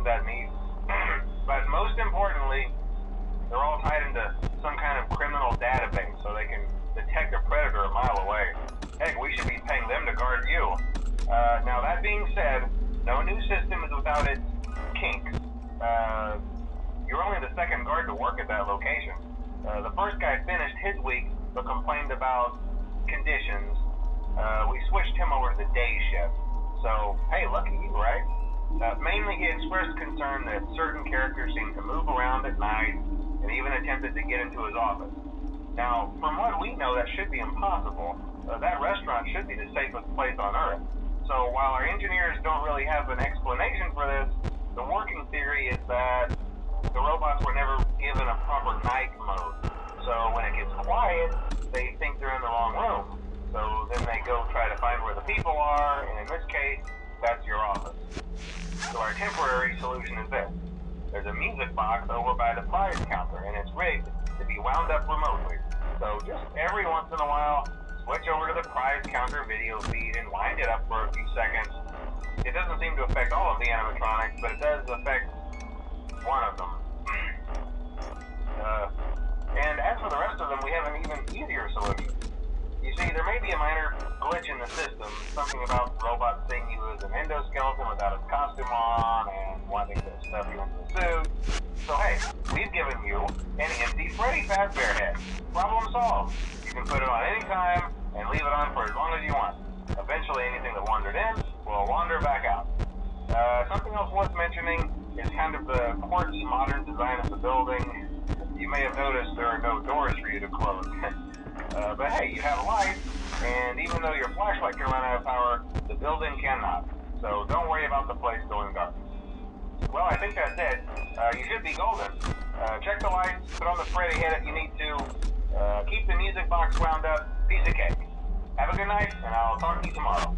that neat. But most importantly, they're all tied into some kind of criminal database so they can detect a predator a mile away. Heck, we should be paying them to guard you. Now that being said, no new system is without its kinks. You're only the second guard to work at that location. The first guy finished his week but complained about conditions. We switched him over to the day shift. So, hey, lucky you, right? Mainly he expressed concern that certain characters seemed to move around at night and even attempted to get into his office. Now, from what we know, that should be impossible. That restaurant should be the safest place on Earth. So while our engineers don't really have an explanation for this, the working theory is that the robots were never given a proper night mode. So when it gets quiet, they think they're in the wrong room. So then they go try to find where the people are, and in this case, that's your office. So our temporary solution is this. There's a music box over by the prize counter, and it's rigged to be wound up remotely. So just every once in a while, switch over to the prize counter video feed and wind it up for a few seconds. It doesn't seem to affect all of the animatronics, but it does affect one of them. And as for the rest of them, we have an even easier solution. You see, there may be a minor glitch in the system, something about robots seeing you as an endoskeleton without his costume on and wanting to stuff you into the suit. So hey, we've given you an empty Freddy Fazbear head. Problem solved. You can put it on any time and leave it on for as long as you want. Eventually anything that wandered in will wander back out. Something else worth mentioning is kind of the quirky modern design of the building. You may have noticed there are no doors for you to close. But hey, you have light, and even though your flashlight can run out of power, the building cannot. So don't worry about the place going dark. Well, I think that's it. You should be golden. Check the lights, put on the Freddy head if you need to. Keep the music box wound up. Piece of cake. Have a good night, and I'll talk to you tomorrow.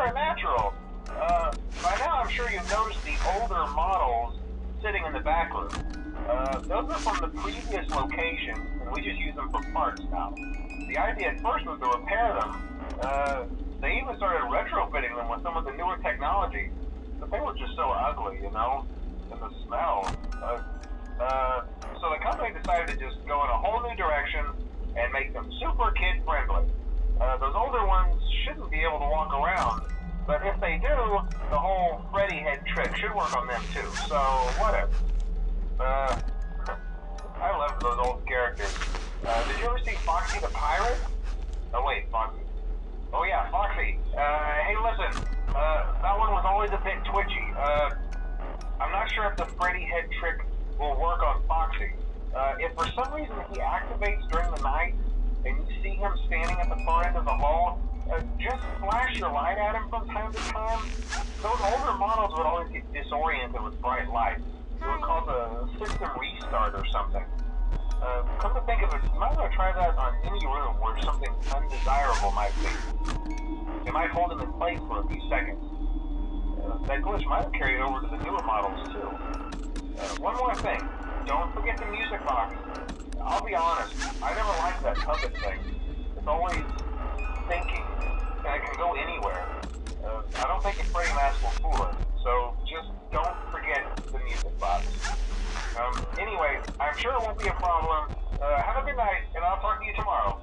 unnatural. By now I'm sure you've noticed the older models sitting in the back room. Those are from the previous location, and we just use them for parts now. The idea at first was to repair them. They even started retrofitting them with some of the newer technology, but they were just so ugly, you know, and the smell. So the company decided to just go in a whole new direction and make them super kid-friendly. Those older ones shouldn't be able to walk around, but if they do, the whole Freddy head trick should work on them too, so whatever. I love those old characters. Did you ever see Foxy the Pirate? Oh wait, Foxy. Oh yeah, Foxy. Hey listen, that one was always a bit twitchy. I'm not sure if the Freddy head trick will work on Foxy. If for some reason he activates during the night, and you see him standing at the far end of the hall, just flash your light at him from time to time. Those older models would always get disoriented with bright light. It would cause a system restart or something. Come to think of it, you might want to try that on any room where something undesirable might be. It might hold him in place for a few seconds. That glitch might have carried over to the newer models too. One more thing, don't forget the music box. I'll be honest, I never liked that puppet thing. It's always thinking, and it can go anywhere. I don't think a Freddy mask will fool it, so just don't forget the music box. Anyway, I'm sure it won't be a problem. Have a good night, and I'll talk to you tomorrow.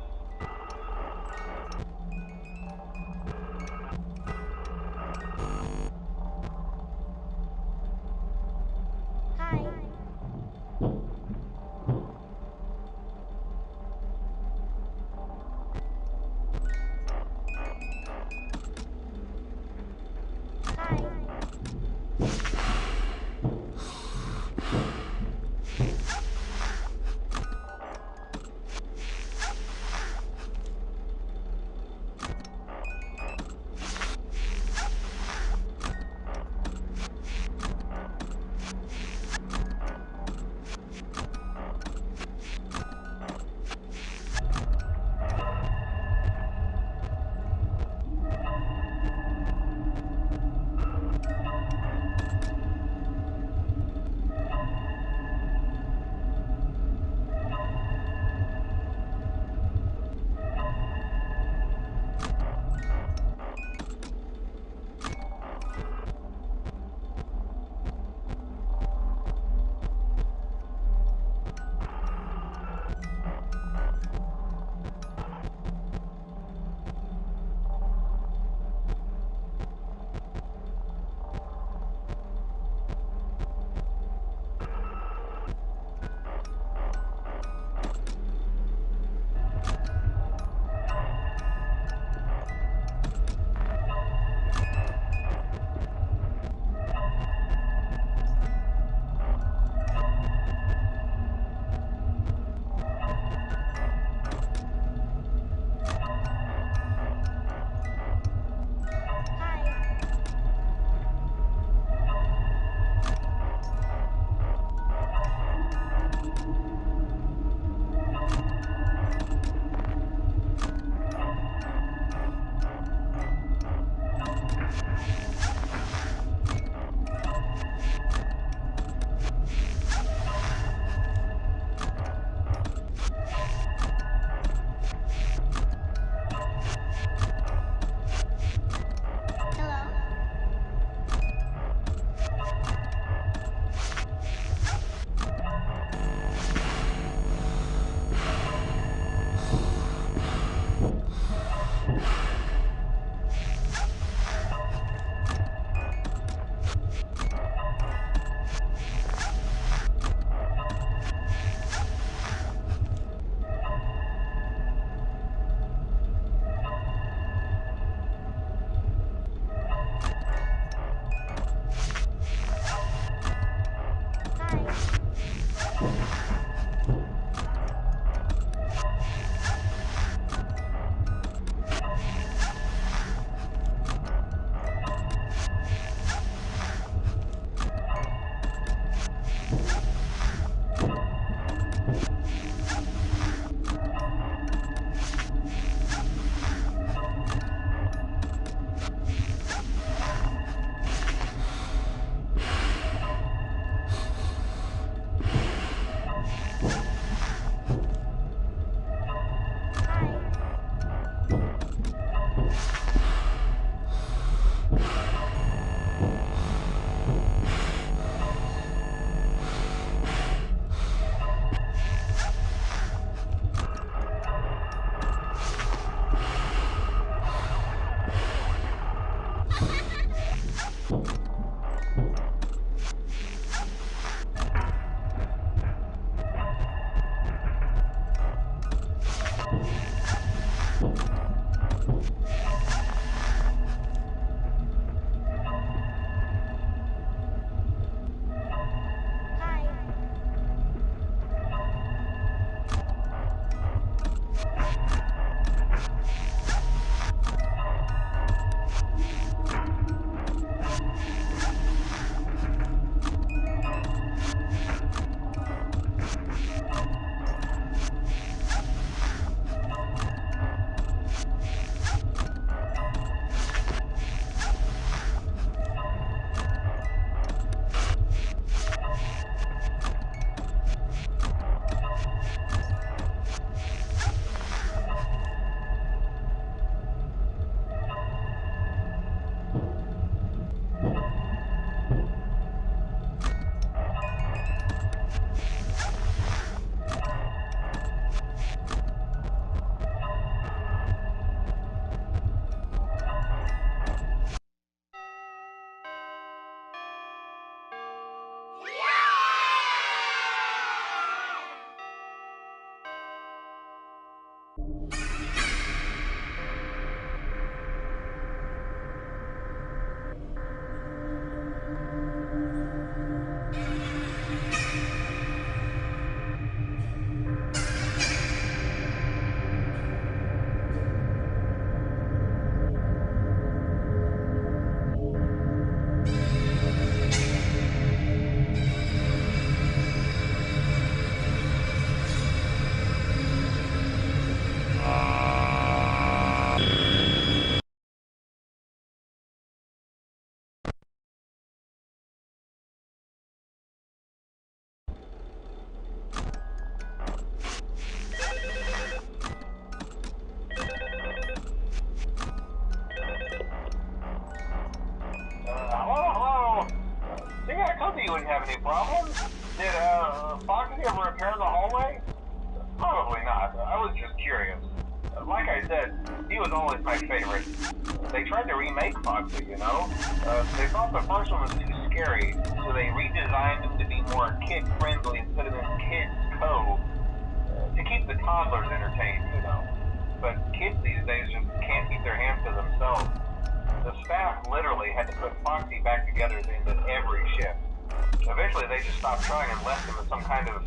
Hello? See, I told you wouldn't have any problems. Did, Foxy ever repair the hallway? Probably not. I was just curious. Like I said, he was always my favorite. They tried to remake Foxy, you know? They thought the first one was too scary, so they redesigned him to be more kid-friendly instead of in Kids Cove. To keep the toddlers entertained, you know. But kids these days just can't keep their hands to themselves. The staff literally had to put Foxy back together at the end of every shift. Eventually they just stopped trying and left him as some kind of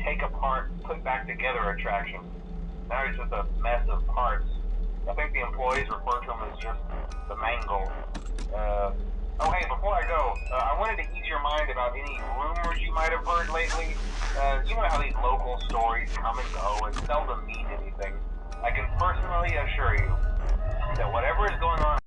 take apart, put back together attraction. Now he's just a mess of parts. I think the employees refer to him as just the mangle. Oh hey, before I go, I wanted to ease your mind about any rumors you might have heard lately. You know how these local stories come and go and seldom mean anything. I can personally assure you that whatever is going on